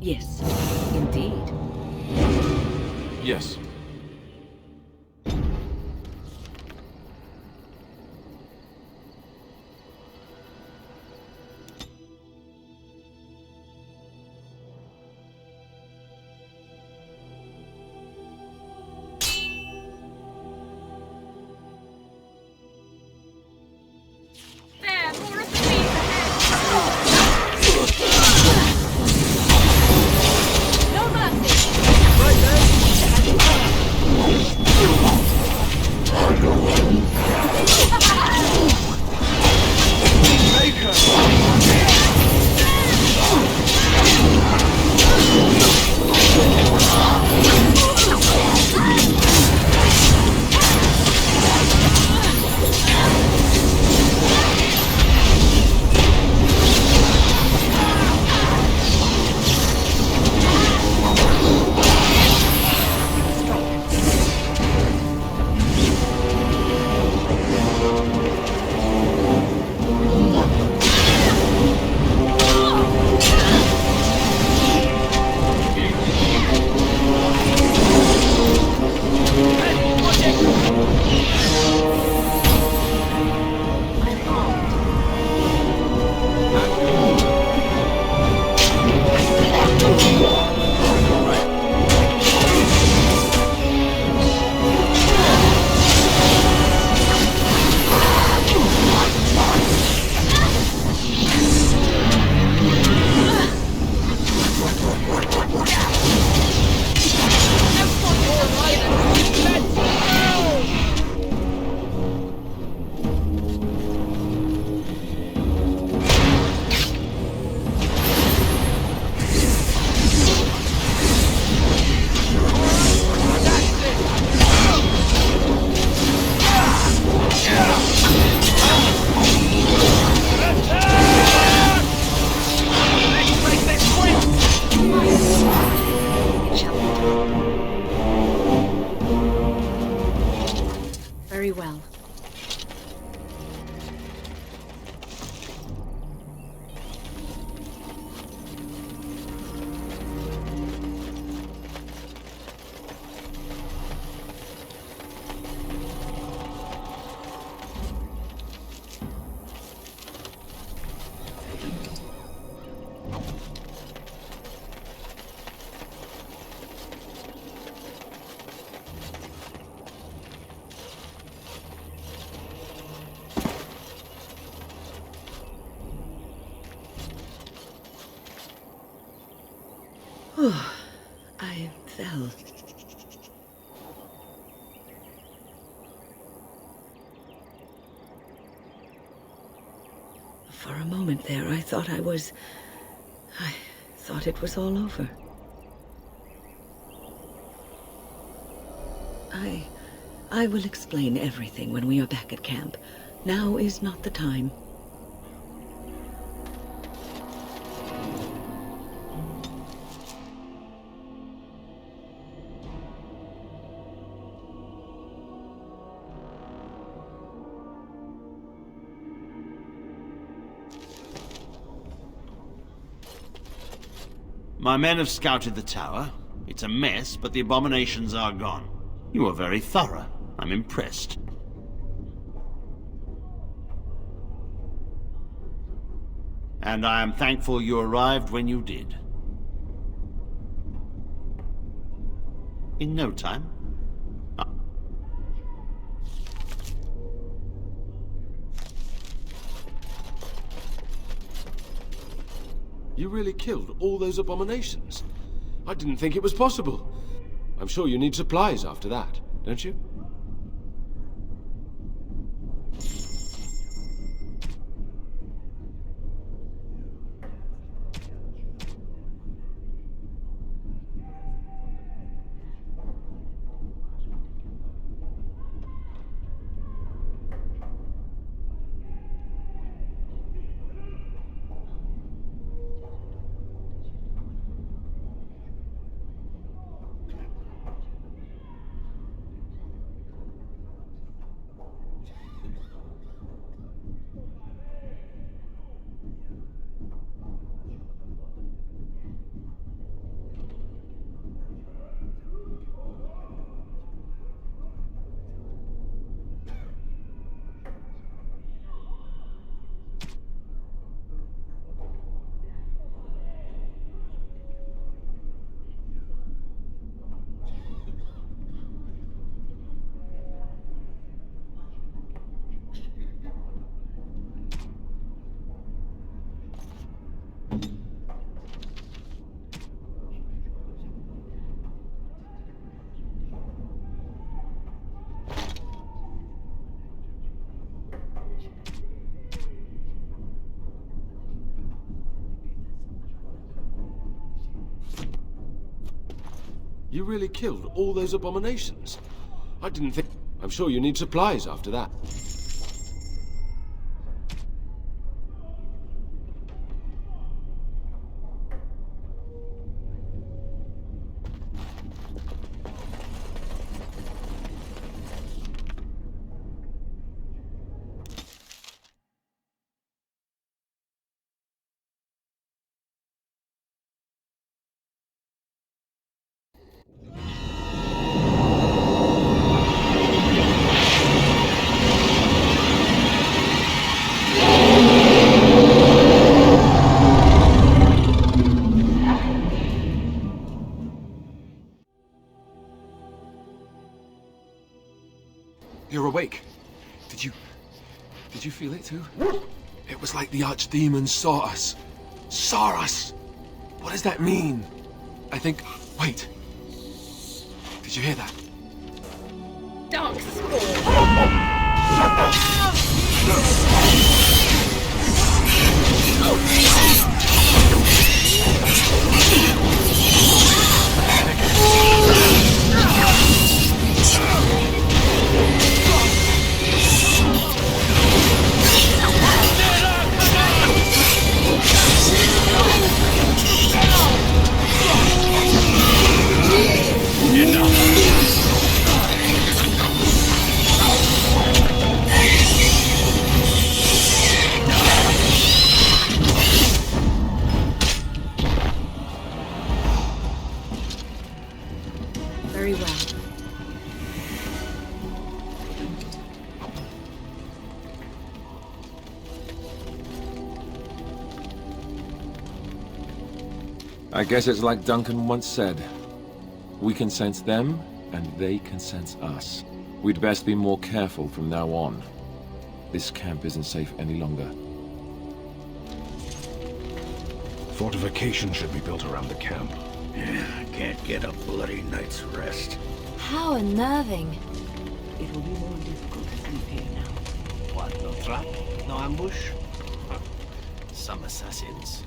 Yes, indeed. Yes. There, more of the bees ahead! No mercy! Right there! Take her! Very well. I fell. For a moment there, I thought I thought it was all over. I will explain everything when we are back at camp. Now is not the time. My men have scouted the tower. It's a mess, but the abominations are gone. You are very thorough. I'm impressed. And I am thankful you arrived when you did. In no time. You really killed all those abominations? I didn't think it was possible. I'm sure you need supplies after that, don't you? You really killed all those abominations? I didn't think... I'm sure you need supplies after that. You're awake. Did you feel it too? It was like the archdemons saw us. Saw us! What does that mean? I think... Wait. Did you hear that? Dark spawn. Very well. I guess it's like Duncan once said. We can sense them, and they can sense us. We'd best be more careful from now on. This camp isn't safe any longer. Fortification should be built around the camp. Yeah, I can't get a bloody night's rest. How unnerving. It will be more difficult to sleep here now. What, no trap? No ambush? Huh. Some assassins.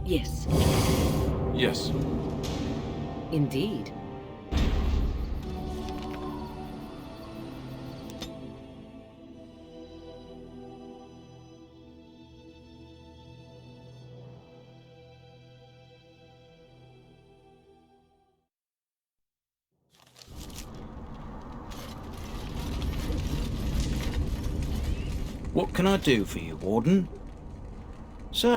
Yes, Yes. indeed. What can I do for you, Warden? Sir?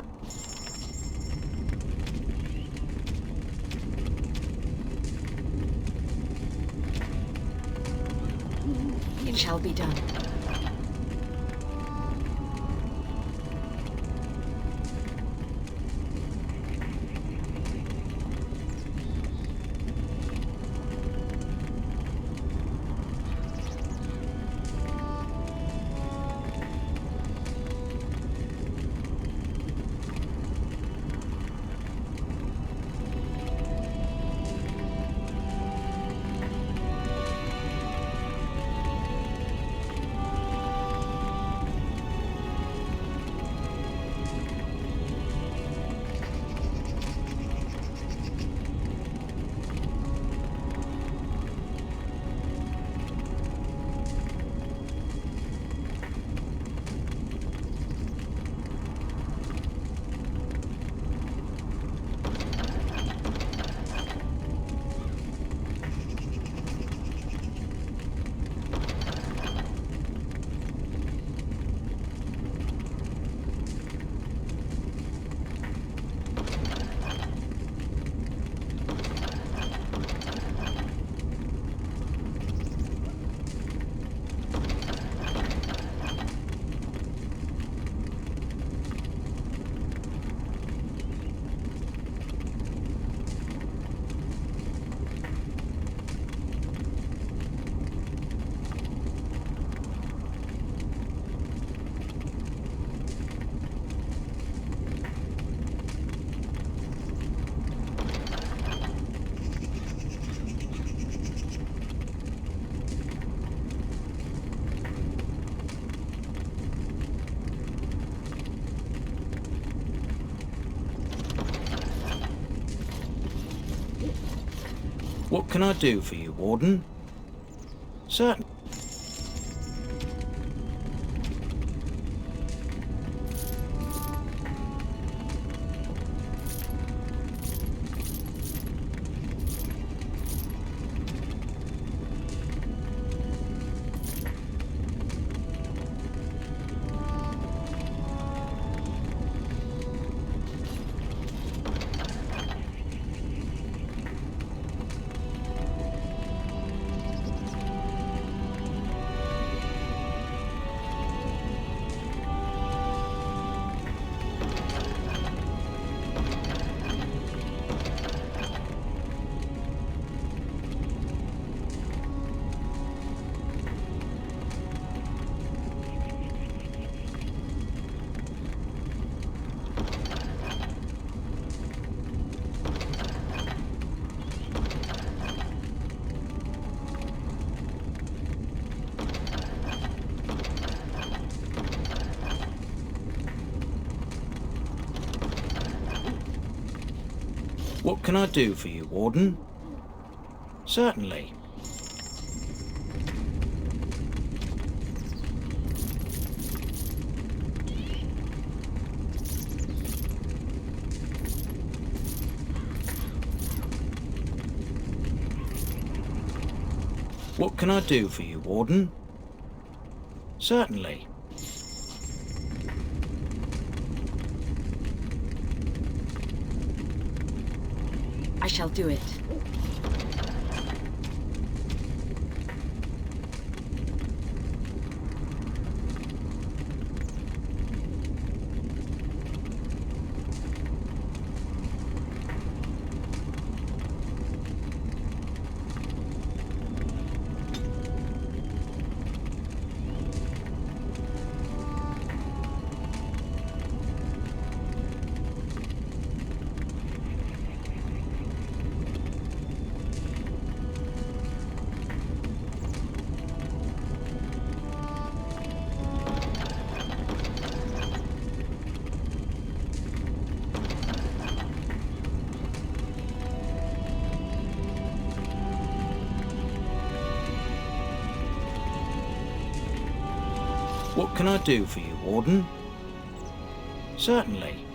It shall be done. What can I do for you, Warden? Certain. What can I do for you, Warden? Certainly. What can I do for you, Warden? Certainly. I shall do it. What can I do for you, Warden? Certainly.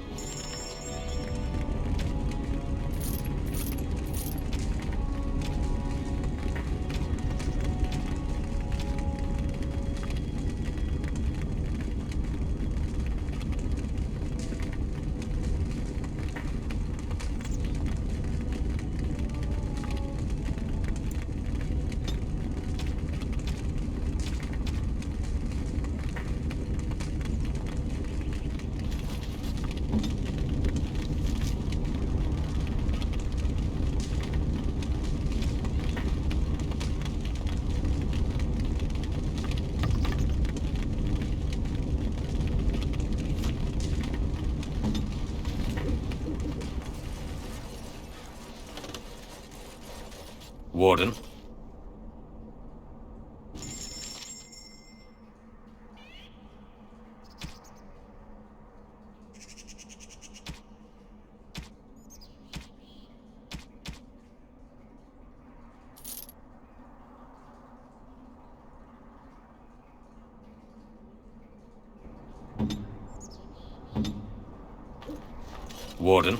Warden? Warden?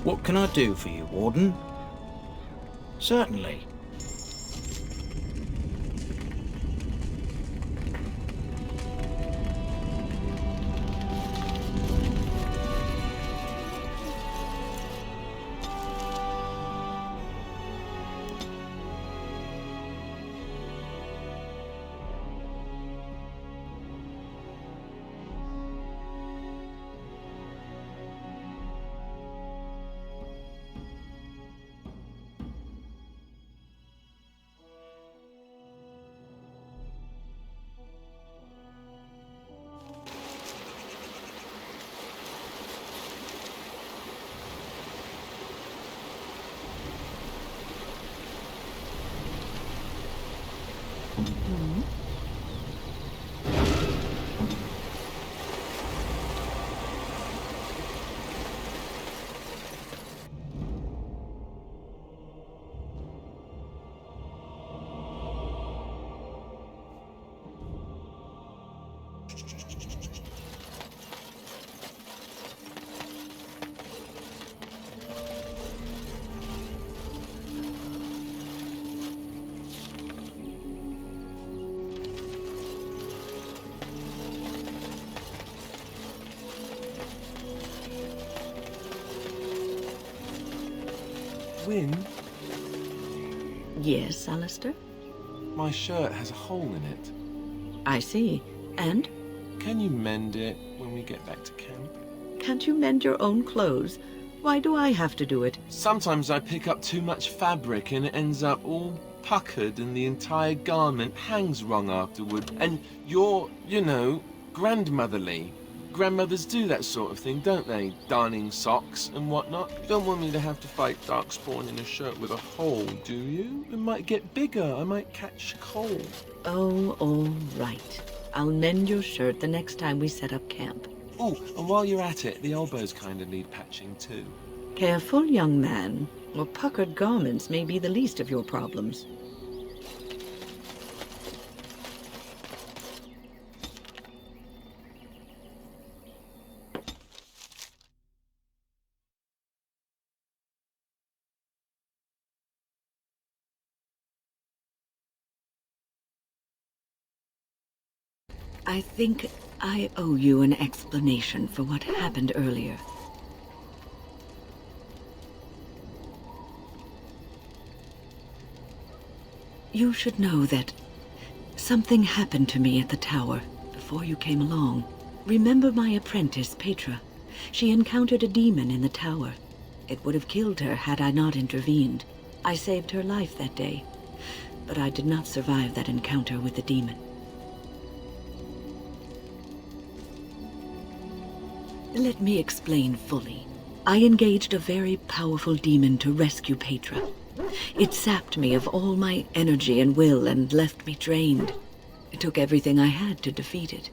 What can I do for you, Warden? Certainly. Win, Yes, Alistair? my shirt has a hole in it. I see. And? Can you mend it when we get back to camp? Can't you mend your own clothes? Why do I have to do it? Sometimes I pick up too much fabric and it ends up all puckered and the entire garment hangs wrong afterward. And you're, you know, grandmotherly. Grandmothers do that sort of thing, don't they? Darning socks and whatnot. You don't want me to have to fight Darkspawn in a shirt with a hole, do you? It might get bigger. I might catch cold. Oh, all right. I'll mend your shirt the next time we set up camp. Oh, and while you're at it, the elbows kind of need patching too. Careful, young man. Or puckered garments may be the least of your problems. I think I owe you an explanation for what happened earlier. You should know that something happened to me at the tower before you came along. Remember my apprentice, Petra? She encountered a demon in the tower. It would have killed her had I not intervened. I saved her life that day, but I did not survive that encounter with the demon. Let me explain fully. I engaged a very powerful demon to rescue Petra. It sapped me of all my energy and will and left me drained. It took everything I had to defeat it.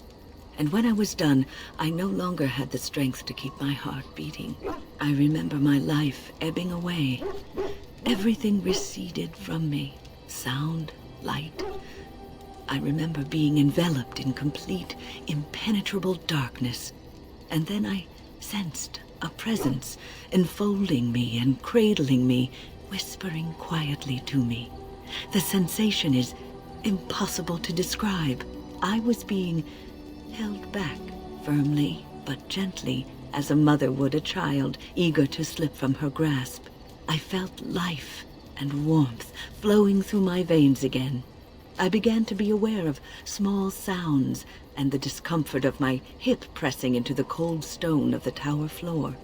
And when I was done, I no longer had the strength to keep my heart beating. I remember my life ebbing away. Everything receded from me. Sound, light. I remember being enveloped in complete, impenetrable darkness. And then I sensed a presence enfolding me and cradling me, whispering quietly to me. The sensation is impossible to describe. I was being held back, firmly but gently, as a mother would a child, eager to slip from her grasp. I felt life and warmth flowing through my veins again. I began to be aware of small sounds and the discomfort of my hip pressing into the cold stone of the tower floor.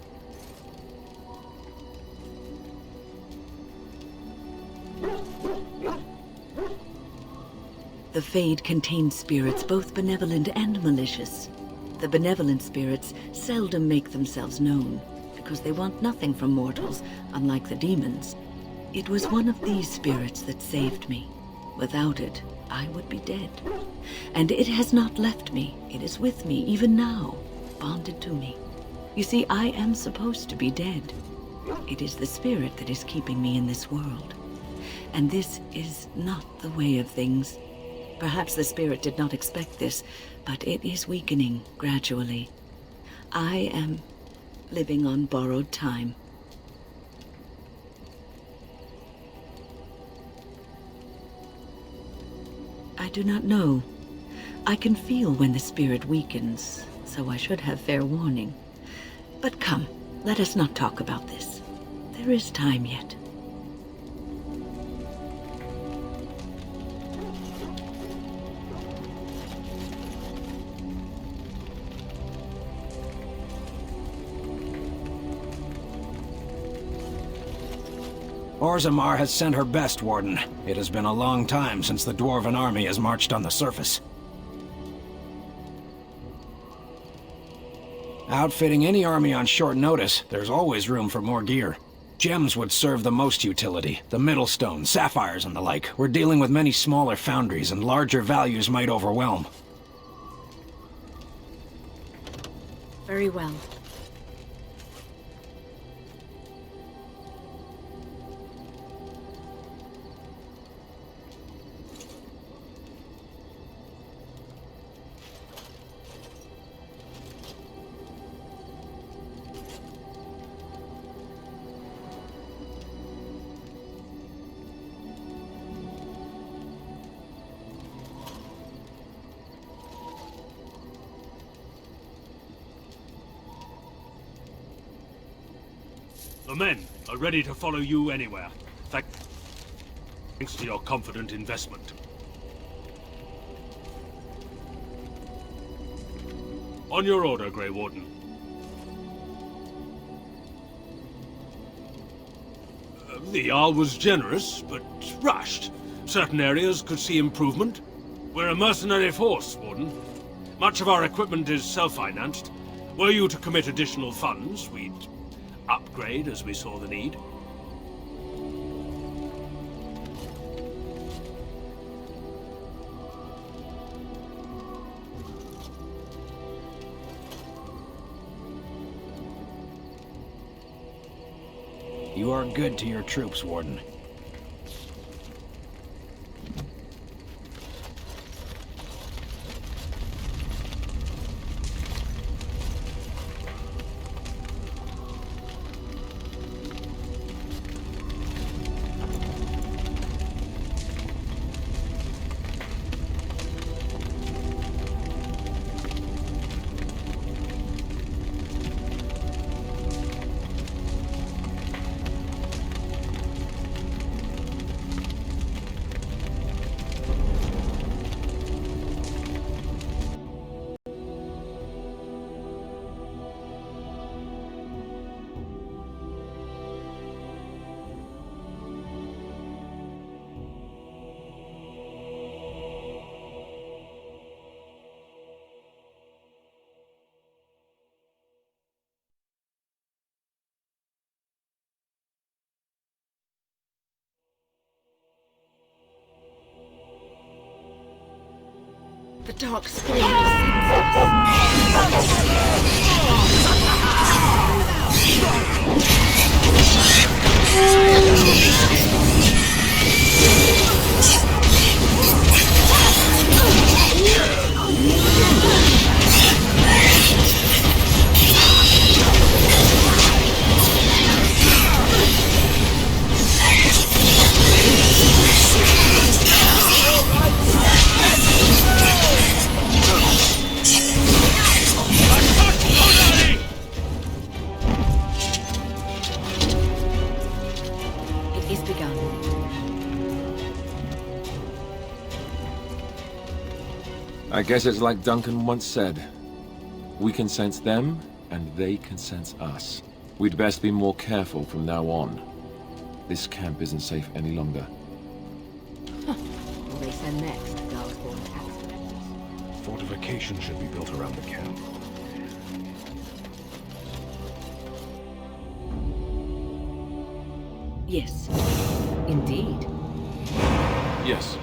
The Fade contains spirits both benevolent and malicious. The benevolent spirits seldom make themselves known, because they want nothing from mortals, unlike the demons. It was one of these spirits that saved me. Without it, I would be dead. And it has not left me. It is with me, even now, bonded to me. You see, I am supposed to be dead. It is the spirit that is keeping me in this world. And this is not the way of things. Perhaps the spirit did not expect this, but it is weakening gradually. I am living on borrowed time. I do not know. I can feel when the spirit weakens, so I should have fair warning. But come, let us not talk about this. There is time yet. Orzammar has sent her best, Warden. It has been a long time since the Dwarven army has marched on the surface. Outfitting any army on short notice, there's always room for more gear. Gems would serve the most utility. The middle stone, sapphires and the like. We're dealing with many smaller foundries, and larger values might overwhelm. Very well. The men are ready to follow you anywhere. Thanks to your confident investment. On your order, Grey Warden. The Jarl was generous, but rushed. Certain areas could see improvement. We're a mercenary force, Warden. Much of our equipment is self-financed. Were you to commit additional funds, we'd upgrade as we saw the need. You are good to your troops, Warden. The dark spawn descends I guess it's like Duncan once said. We can sense them, and they can sense us. We'd best be more careful from now on. This camp isn't safe any longer. Will they send next? Darkspawn tax collectors. Fortification should be built around the camp. Yes, indeed. Yes.